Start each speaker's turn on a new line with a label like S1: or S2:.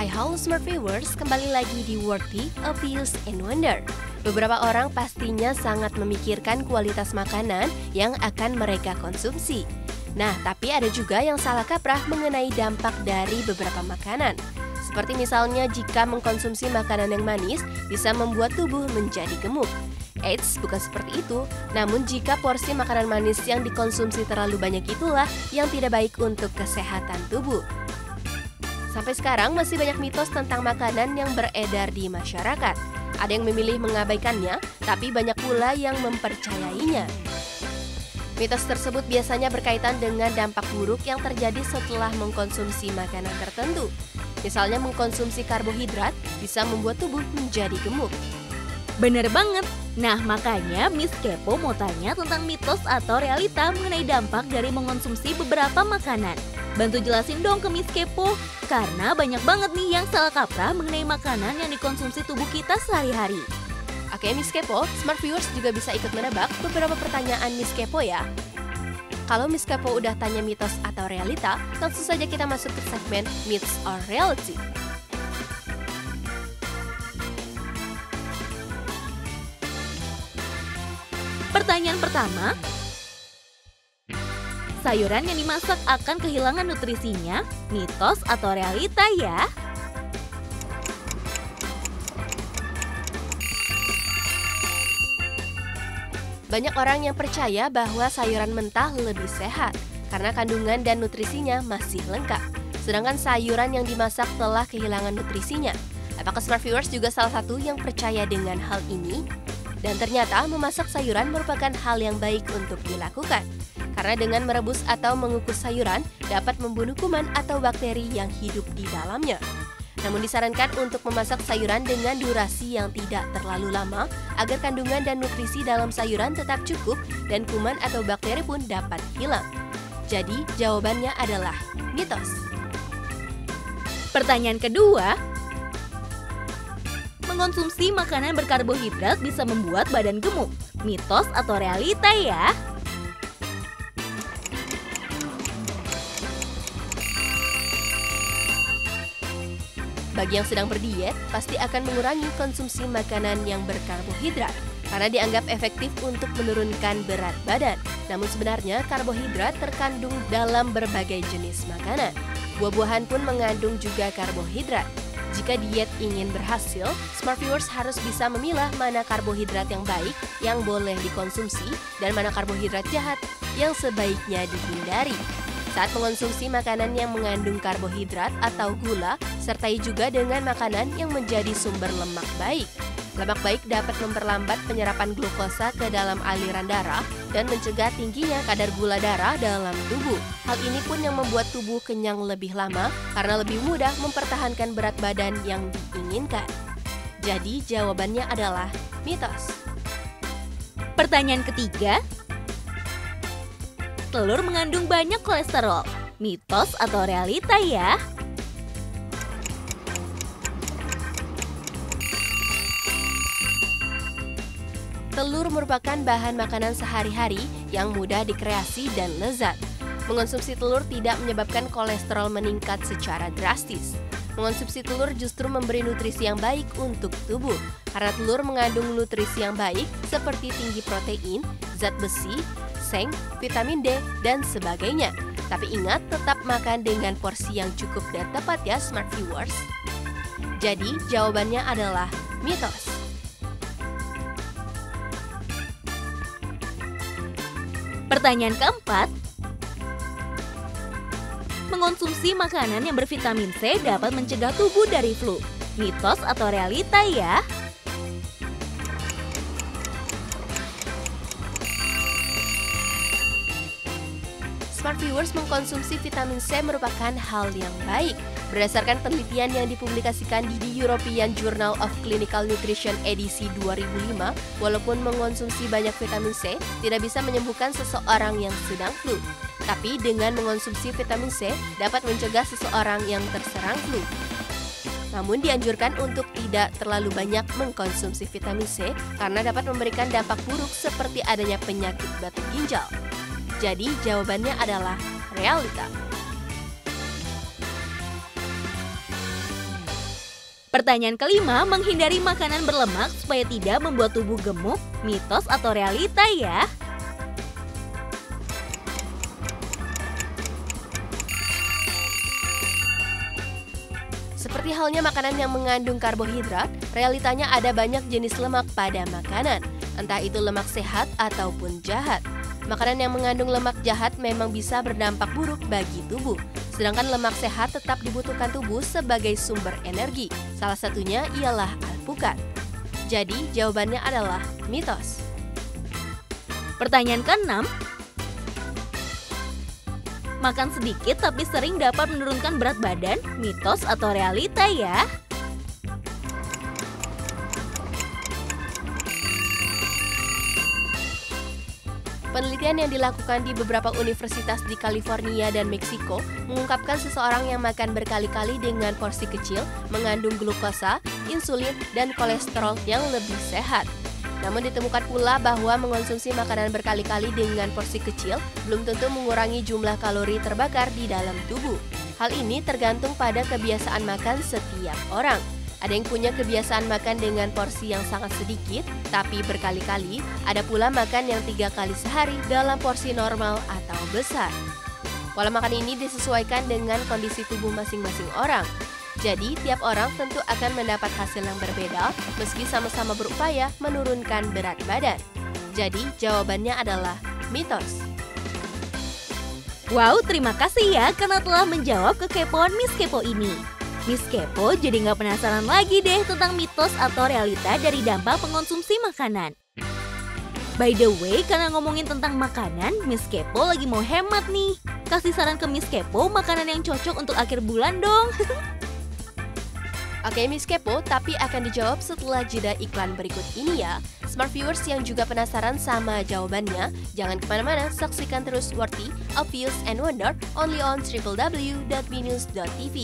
S1: Halo Smart Viewers, kembali lagi di Worthy, Obvious, and Wonder. Beberapa orang pastinya sangat memikirkan kualitas makanan yang akan mereka konsumsi. Nah, tapi ada juga yang salah kaprah mengenai dampak dari beberapa makanan. Seperti misalnya jika mengkonsumsi makanan yang manis bisa membuat tubuh menjadi gemuk. Eits, bukan seperti itu. Namun jika porsi makanan manis yang dikonsumsi terlalu banyak itulah yang tidak baik untuk kesehatan tubuh. Sampai sekarang masih banyak mitos tentang makanan yang beredar di masyarakat. Ada yang memilih mengabaikannya, tapi banyak pula yang mempercayainya. Mitos tersebut biasanya berkaitan dengan dampak buruk yang terjadi setelah mengkonsumsi makanan tertentu. Misalnya mengkonsumsi karbohidrat bisa membuat tubuh menjadi gemuk.
S2: Bener banget. Nah, makanya Miss Kepo mau tanya tentang mitos atau realita mengenai dampak dari mengkonsumsi beberapa makanan. Bantu jelasin dong ke Miss Kepo, karena banyak banget nih yang salah kaprah mengenai makanan yang dikonsumsi tubuh kita sehari-hari.
S1: Oke Miss Kepo, Smart Viewers juga bisa ikut menebak beberapa pertanyaan Miss Kepo ya. Kalau Miss Kepo udah tanya mitos atau realita, langsung saja kita masuk ke segmen Myths or Reality.
S2: Pertanyaan pertama, sayuran yang dimasak akan kehilangan nutrisinya, mitos atau realita ya?
S1: Banyak orang yang percaya bahwa sayuran mentah lebih sehat karena kandungan dan nutrisinya masih lengkap. Sedangkan sayuran yang dimasak telah kehilangan nutrisinya. Apakah Smart Viewers juga salah satu yang percaya dengan hal ini? Dan ternyata memasak sayuran merupakan hal yang baik untuk dilakukan. Karena dengan merebus atau mengukus sayuran dapat membunuh kuman atau bakteri yang hidup di dalamnya. Namun disarankan untuk memasak sayuran dengan durasi yang tidak terlalu lama agar kandungan dan nutrisi dalam sayuran tetap cukup dan kuman atau bakteri pun dapat hilang. Jadi jawabannya adalah mitos.
S2: Pertanyaan kedua, mengkonsumsi makanan berkarbohidrat bisa membuat badan gemuk, mitos atau realita ya?
S1: Bagi yang sedang berdiet, pasti akan mengurangi konsumsi makanan yang berkarbohidrat karena dianggap efektif untuk menurunkan berat badan. Namun sebenarnya karbohidrat terkandung dalam berbagai jenis makanan. Buah-buahan pun mengandung juga karbohidrat. Jika diet ingin berhasil, Smart Viewers harus bisa memilah mana karbohidrat yang baik yang boleh dikonsumsi dan mana karbohidrat jahat yang sebaiknya dihindari. Saat mengonsumsi makanan yang mengandung karbohidrat atau gula, sertai juga dengan makanan yang menjadi sumber lemak baik. Lemak baik dapat memperlambat penyerapan glukosa ke dalam aliran darah dan mencegah tingginya kadar gula darah dalam tubuh. Hal ini pun yang membuat tubuh kenyang lebih lama karena lebih mudah mempertahankan berat badan yang diinginkan. Jadi jawabannya adalah mitos.
S2: Pertanyaan ketiga, telur mengandung banyak kolesterol, mitos atau realita ya?
S1: Telur merupakan bahan makanan sehari-hari yang mudah dikreasi dan lezat. Mengonsumsi telur tidak menyebabkan kolesterol meningkat secara drastis. Mengonsumsi telur justru memberi nutrisi yang baik untuk tubuh. Karena telur mengandung nutrisi yang baik seperti tinggi protein, zat besi, seng, vitamin D, dan sebagainya. Tapi ingat, tetap makan dengan porsi yang cukup dan tepat ya Smart Viewers. Jadi, jawabannya adalah mitos.
S2: Pertanyaan keempat, mengonsumsi makanan yang bervitamin C dapat mencegah tubuh dari flu, mitos atau realita ya?
S1: Smart Viewers, mengkonsumsi vitamin C merupakan hal yang baik Berdasarkan penelitian yang dipublikasikan di The European Journal of Clinical Nutrition edisi 2005, walaupun mengonsumsi banyak vitamin C tidak bisa menyembuhkan seseorang yang sedang flu. Tapi dengan mengonsumsi vitamin C dapat mencegah seseorang yang terserang flu. Namun dianjurkan untuk tidak terlalu banyak mengkonsumsi vitamin C karena dapat memberikan dampak buruk seperti adanya penyakit batu ginjal. Jadi jawabannya adalah realita.
S2: Pertanyaan kelima, menghindari makanan berlemak supaya tidak membuat tubuh gemuk, mitos atau realita ya?
S1: Seperti halnya makanan yang mengandung karbohidrat, realitanya ada banyak jenis lemak pada makanan, entah itu lemak sehat ataupun jahat. Makanan yang mengandung lemak jahat memang bisa berdampak buruk bagi tubuh, sedangkan lemak sehat tetap dibutuhkan tubuh sebagai sumber energi. Salah satunya ialah alpukat. Jadi jawabannya adalah mitos.
S2: Pertanyaan ke-6, makan sedikit tapi sering dapat menurunkan berat badan, mitos atau realita ya?
S1: Penelitian yang dilakukan di beberapa universitas di California dan Meksiko mengungkapkan seseorang yang makan berkali-kali dengan porsi kecil mengandung glukosa, insulin, dan kolesterol yang lebih sehat. Namun ditemukan pula bahwa mengonsumsi makanan berkali-kali dengan porsi kecil belum tentu mengurangi jumlah kalori terbakar di dalam tubuh. Hal ini tergantung pada kebiasaan makan setiap orang. Ada yang punya kebiasaan makan dengan porsi yang sangat sedikit, tapi berkali-kali. Ada pula makan yang 3 kali sehari dalam porsi normal atau besar. Pola makan ini disesuaikan dengan kondisi tubuh masing-masing orang. Jadi, tiap orang tentu akan mendapat hasil yang berbeda meski sama-sama berupaya menurunkan berat badan. Jadi, jawabannya adalah mitos.
S2: Wow, terima kasih ya karena telah menjawab kekepoan Miss Kepo ini. Miss Kepo jadi nggak penasaran lagi deh tentang mitos atau realita dari dampak mengkonsumsi makanan. By the way, karena ngomongin tentang makanan, Miss Kepo lagi mau hemat nih. Kasih saran ke Miss Kepo makanan yang cocok untuk akhir bulan dong.
S1: Oke Miss Kepo, tapi akan dijawab setelah jeda iklan berikut ini ya. Smart viewers yang juga penasaran sama jawabannya, jangan kemana-mana, saksikan terus Worthy, Obvious and Wonder only on www.bnews.tv.